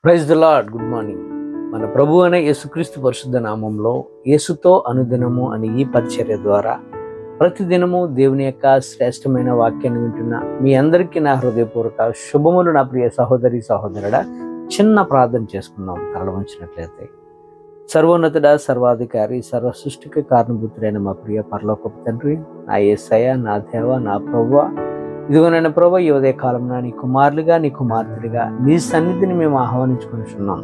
Praise the Lord. Good morning. మన ప్రభు అనే యేసుక్రీస్తు పరిశుద్ధ నామంలో యేసుతో అనుదినము అనే ఈ పరిచర్య ద్వారా ప్రతిదినము దేవుని యొక్క శ్రేష్టమైన వాక్యాన్ని వింటున్న మీ అందరికీ నా హృదయపూర్వక శుభములు. నా ప్రియ సహోదరి సహోదరుడా, చిన్న ప్రార్థన చేసుకుందాం. తరలి ఉంచినట్లయితే. సర్వోన్నతుడ, సర్వాధికారి, సర్వ సృష్టికి కారణభూతుడైన మా ప్రియ పరలోకపు తండ్రి, నా యేసయ్య, నా దేవ, నా ప్రభువా, ఇదిగోనైనా ప్రభు, ఈ ఉదయ కాలంలో నీ కుమారులుగా, నీ కుమార్తెలుగా నీ సన్నిధిని మేము ఆహ్వానించుకుంటున్నాం.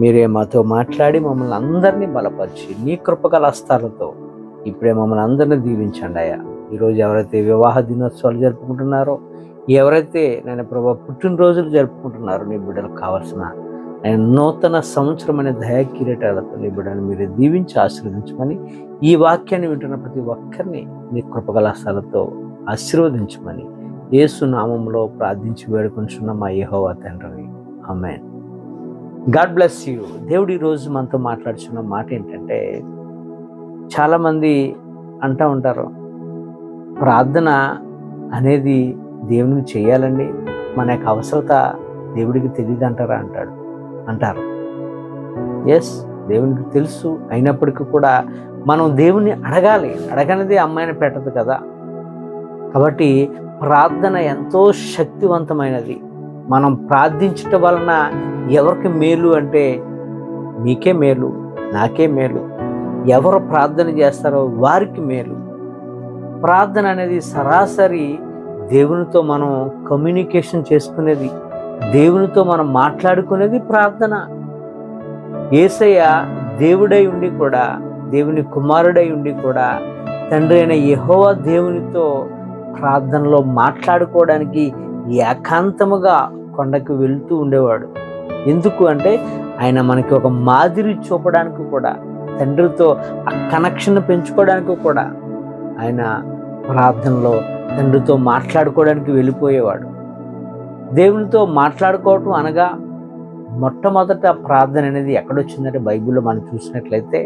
మీరే మాతో మాట్లాడి మమ్మల్ని అందరినీ బలపరిచి నీ కృపగల హస్తాలతో ఇప్పుడే మమ్మల్ని అందరినీ దీవించండి అయ్యా. ఈరోజు ఎవరైతే వివాహ దినోత్సవాలు జరుపుకుంటున్నారో, ఎవరైతే నేను ప్రభు పుట్టినరోజులు జరుపుకుంటున్నారో, నీ బిడ్డలకు కావాల్సిన నూతన సంవత్సరం అనే దయా కిరీటాలతో నీ బిడ్డను మీరు దీవించి ఆశీర్వదించమని, ఈ వాక్యాన్ని వింటున్న ప్రతి ఒక్కరిని నీ కృపగల హస్తాలతో ఆశీర్వదించమని యేసు నామములో ప్రార్థించి వేడుకొంచున్న మా యెహోవా తండ్రి, ఆమేన్. God bless you. దేవుడు ఈరోజు మనతో మాట్లాడుతున్న మాట ఏంటంటే, చాలామంది అంటూ ఉంటారు, ప్రార్థన అనేది దేవునికి చేయాలండి, మన యొక్క అవసరత దేవుడికి తెలియదు అంటారు. ఎస్, దేవునికి తెలుసు. అయినప్పటికీ కూడా మనం దేవుని అడగాలి. అడగనిది అమ్మాయిని పెట్టదు కదా. కాబట్టి ప్రార్థన ఎంతో శక్తివంతమైనది. మనం ప్రార్థించటం వలన ఎవరికి మేలు అంటే, మీకే మేలు, నాకే మేలు. ఎవరు ప్రార్థన చేస్తారో వారికి మేలు. ప్రార్థన అనేది సరాసరి దేవునితో మనం కమ్యూనికేషన్ చేసుకునేది, దేవునితో మనం మాట్లాడుకునేది ప్రార్థన. యేసయ్య దేవుడై ఉండి కూడా, దేవుని కుమారుడై ఉండి కూడా, తండ్రి అయిన యెహోవా దేవునితో ప్రార్థనలో మాట్లాడుకోవడానికి ఏకాంతముగా కొండకు వెళ్తూ ఉండేవాడు. ఎందుకు అంటే, ఆయన మనకి ఒక మాదిరి చూపడానికి కూడా, తండ్రితో ఆ కనెక్షన్ పెంచుకోవడానికి కూడా ఆయన ప్రార్థనలో తండ్రితో మాట్లాడుకోవడానికి వెళ్ళిపోయేవాడు. దేవునితో మాట్లాడుకోవటం అనగా మొట్టమొదట ప్రార్థన అనేది ఎక్కడొచ్చిందంటే, బైబిల్లో మనం చూసినట్లయితే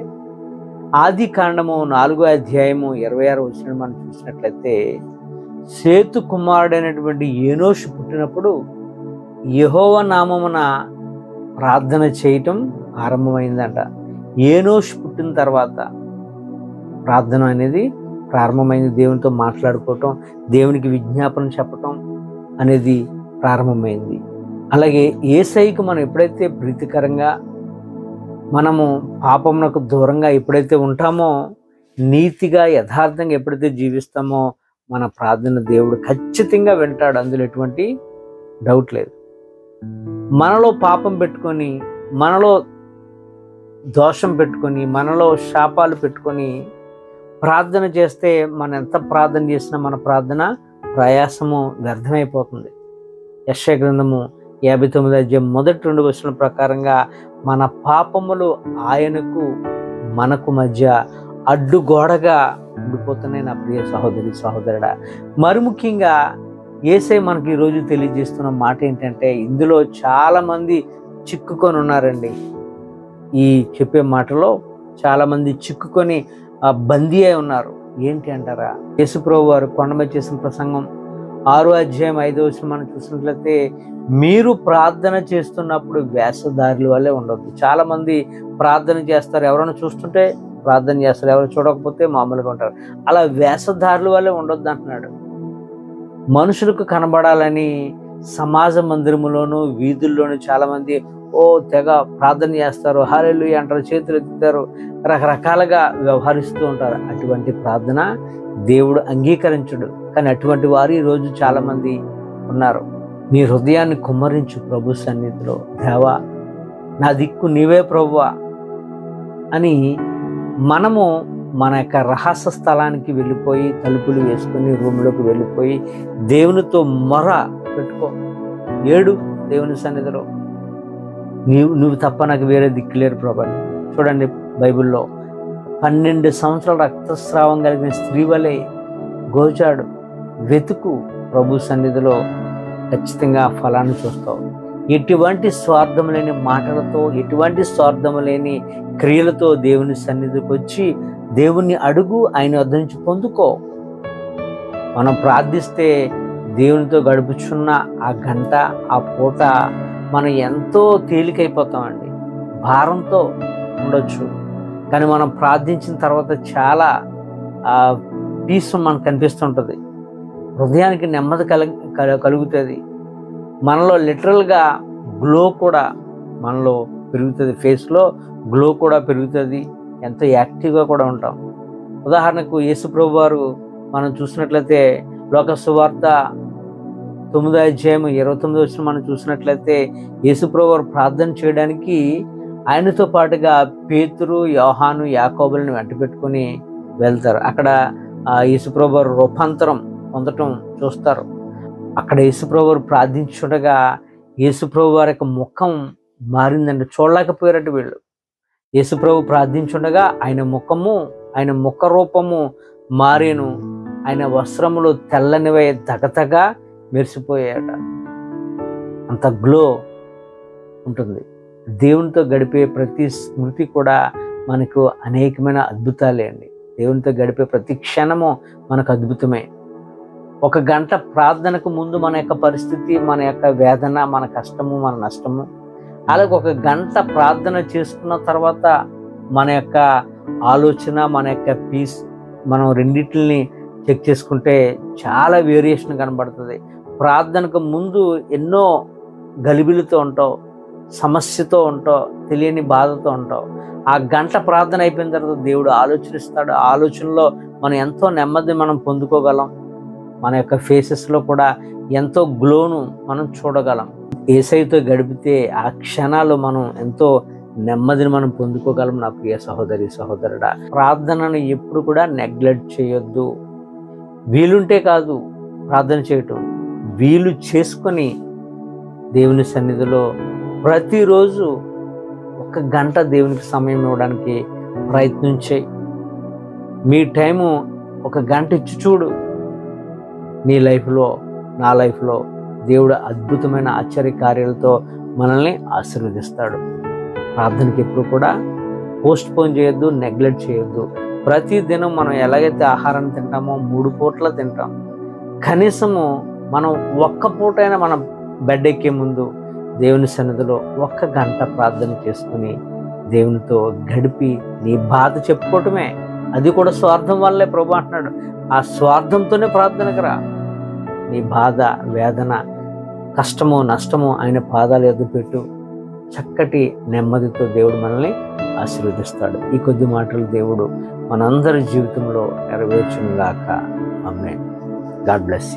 ఆది కాండము 4వ అధ్యాయము 26వ వచనం మనం చూసినట్లయితే, సేతు కుమారుడైనటువంటి ఏనోషు పుట్టినప్పుడు యెహోవా నామమున ప్రార్థన చేయటం ఆరంభమైందంట. ఏనోషు పుట్టిన తర్వాత ప్రార్థన అనేది ప్రారంభమైంది. దేవునితో మాట్లాడుకోవటం, దేవునికి విజ్ఞాపన చెప్పటం అనేది ప్రారంభమైంది. అలాగే యేసయ్యకు మనం ఎప్పుడైతే ప్రీతికరంగా, మనము పాపమునకు దూరంగా ఎప్పుడైతే ఉంటామో, నీతిగా యథార్థంగా ఎప్పుడైతే జీవిస్తామో, మన ప్రార్థన దేవుడు ఖచ్చితంగా వింటాడు. అందులో ఎటువంటి డౌట్ లేదు. మనలో పాపం పెట్టుకొని, మనలో దోషం పెట్టుకొని, మనలో శాపాలు పెట్టుకొని ప్రార్థన చేస్తే, మనం ఎంత ప్రార్థన చేసినా మన ప్రార్థన ప్రయాసము వ్యర్థమైపోతుంది. యెషయా గ్రంథము 59వ అధ్యాయం మొదటి 2 వచనాల ప్రకారంగా, మన పాపములు ఆయనకు మనకు మధ్య అడ్డుగోడగా ఉండిపోతున్నాయి. నా ప్రియ సహోదరి సహోదరుడా, మరి ముఖ్యంగా యేసయ్య మనకి ఈరోజు తెలియజేస్తున్న మాట ఏంటంటే, ఇందులో చాలామంది చిక్కుకొని ఉన్నారండి. ఈ చెప్పే మాటలో చాలామంది చిక్కుకొని బందీ అయి ఉన్నారు. ఏంటి అంటారా? యేసుప్రభు వారు కొండ మీద చేసిన ప్రసంగం 6వ అధ్యాయం 5వ వచనం మనం చూసినట్లయితే, మీరు ప్రార్థన చేస్తున్నప్పుడు వేషధారుల వల్లే ఉండొద్దు. చాలామంది ప్రార్థన చేస్తారు, ఎవరైనా చూస్తుంటే ప్రార్థన చేస్తారు, ఎవరు చూడకపోతే మామూలుగా ఉంటారు. అలా వేషధారుల వల్లే ఉండొద్దు అంటున్నాడు. మనుషులకు కనబడాలని సమాజ మందిరములోను వీధుల్లోనూ చాలామంది తెగ ప్రార్థన చేస్తారు, హల్లెలూయా అంటారు, చేతులు ఎత్తుతారు, రకరకాలుగా వ్యవహరిస్తూ ఉంటారు. అటువంటి ప్రార్థన దేవుడు అంగీకరించడు. కానీ అటువంటి వారు ఈరోజు చాలామంది ఉన్నారు. నీ హృదయాన్ని కుమ్మరించు ప్రభు సన్నిధిలో. దేవా, నా దిక్కు నీవే ప్రభువా అని మనము మన యొక్క రహస్య స్థలానికి వెళ్ళిపోయి, తలుపులు వేసుకొని రూమ్లోకి వెళ్ళిపోయి దేవునితో మొర పెట్టుకో. ఏడు దేవుని సన్నిధిలో, నువ్వు తప్ప నాకు వేరే దిక్కులేరు ప్రభు. చూడండి, బైబిల్లో 12 సంవత్సరాల రక్తస్రావం కలిగిన స్త్రీ వలె గోచాడు. వెతుకు ప్రభు సన్నిధిలో, ఖచ్చితంగా ఫలాన్ని చూస్తావు. ఎటువంటి స్వార్థము లేని మాటలతో, ఎటువంటి స్వార్థము లేని క్రియలతో దేవుని సన్నిధికి వచ్చి దేవుణ్ణి అడుగు, ఆయన వద్ద నుంచి పొందుకో. మనం ప్రార్థిస్తే దేవునితో గడుపుచున్న ఆ గంట, ఆ పూట మనం ఎంతో తేలికైపోతామండి, భారంతో ఉండొచ్చు. కానీ మనం ప్రార్థించిన తర్వాత చాలా పీస్ మనకు కనిపిస్తుంటుంది, హృదయానికి నెమ్మది కలుగుతుంది. మనలో లిటరల్గా గ్లో కూడా మనలో పెరుగుతుంది, ఫేస్లో గ్లో కూడా పెరుగుతుంది, ఎంతో యాక్టివ్గా కూడా ఉంటాం. ఉదాహరణకు యేసుప్రభు వారు మనం చూసినట్లయితే లోక సువార్త 9వ అధ్యాయం 29వ వచనం మనం చూసినట్లయితే యేసుప్రభు వారు ప్రార్థన చేయడానికి ఆయనతో పాటుగా పేతురు, యోహాను, యాకోబులను వెంట పెట్టుకొని వెళ్తారు. అక్కడ యేసుప్రభు వారు రూపాంతరం పొందటం చూస్తారు. అక్కడ యేసుప్రభు వారు ప్రార్థించుండగా యేసుప్రభు వారి యొక్క ముఖం మారిందండి, చూడలేకపోయారట వీళ్ళు. యేసుప్రభు ప్రార్థించుండగా ఆయన ముఖము, ఆయన ముఖ రూపము మారేను, ఆయన వస్త్రములు తెల్లనివై దగదగా మెరిసిపోయాట. అంత గ్లో ఉంటుంది. దేవునితో గడిపే ప్రతి స్మృతి కూడా మనకు అనేకమైన అద్భుతాలే అండి. దేవునితో గడిపే ప్రతి క్షణము మనకు అద్భుతమే. 1 గంట ప్రార్థనకు ముందు మన యొక్క పరిస్థితి, మన యొక్క వేదన, మన కష్టము, మన నష్టము, అలాగే 1 గంట ప్రార్థన చేసుకున్న తర్వాత మన యొక్క ఆలోచన, మన యొక్క పీస్, మనం రెండింటిని చెక్ చేసుకుంటే చాలా వేరియేషన్ కనబడుతుంది. ప్రార్థనకు ముందు ఎన్నో గలిబిలితో ఉంటావు, సమస్యతో ఉంటావు, తెలియని బాధతో ఉంటావు. ఆ గంట ప్రార్థన అయిపోయిన తర్వాత దేవుడు ఆలోచనిస్తాడు. ఆ ఆలోచనలో మనం ఎంతో నెమ్మది మనం పొందుకోగలం. మన యొక్క ఫేసెస్లో కూడా ఎంతో గ్లోను మనం చూడగలం. యేసయ్యతో గడిపితే ఆ క్షణాలు మనం ఎంతో నెమ్మదిని మనం పొందుకోగలం. నా ప్రియ సహోదరి, సహోదరుడా, ప్రార్థనను ఎప్పుడు కూడా నెగ్లెక్ట్ చేయొద్దు. వీలుంటే కాదు ప్రార్థన చేయటం, వీలు చేసుకొని దేవుని సన్నిధిలో ప్రతిరోజు 1 గంట దేవునికి సమయం ఇవ్వడానికి ప్రయత్నం చేయి. మీ టైము 1 గంట ఇచ్చి చూడు. నీ లైఫ్లో, నా లైఫ్లో దేవుడు అద్భుతమైన ఆశ్చర్య కార్యాలతో మనల్ని ఆశీర్వదిస్తాడు. ప్రార్థనకి ఎప్పుడు కూడా పోస్ట్ పోన్ చేయొద్దు, నెగ్లెక్ట్ చేయొద్దు. ప్రతి దినం మనం ఎలాగైతే ఆహారాన్ని తింటామో 3 పూట్ల తింటాం. కనీసము మనం 1 పూటైనా మనం బెడ్ ఎక్కే ముందు దేవుని సన్నిధిలో 1 గంట ప్రార్థన చేసుకుని దేవునితో గడిపి నీ బాధ చెప్పుకోవటమే. అది కూడా స్వార్థం వల్లే ప్రభు అంటున్నాడు, ఆ స్వార్థంతోనే ప్రార్థనకు రా. నీ బాధ, వేదన, కష్టము, నష్టము ఆయన పాదాలు ఎదురుపెట్టు. చక్కటి నెమ్మదితో దేవుడు మనల్ని ఆశీర్వదిస్తాడు. ఈ కొద్ది మాటలు దేవుడు మనందరి జీవితంలో నెరవేర్చునుగాక. ఆమేన్. God bless you.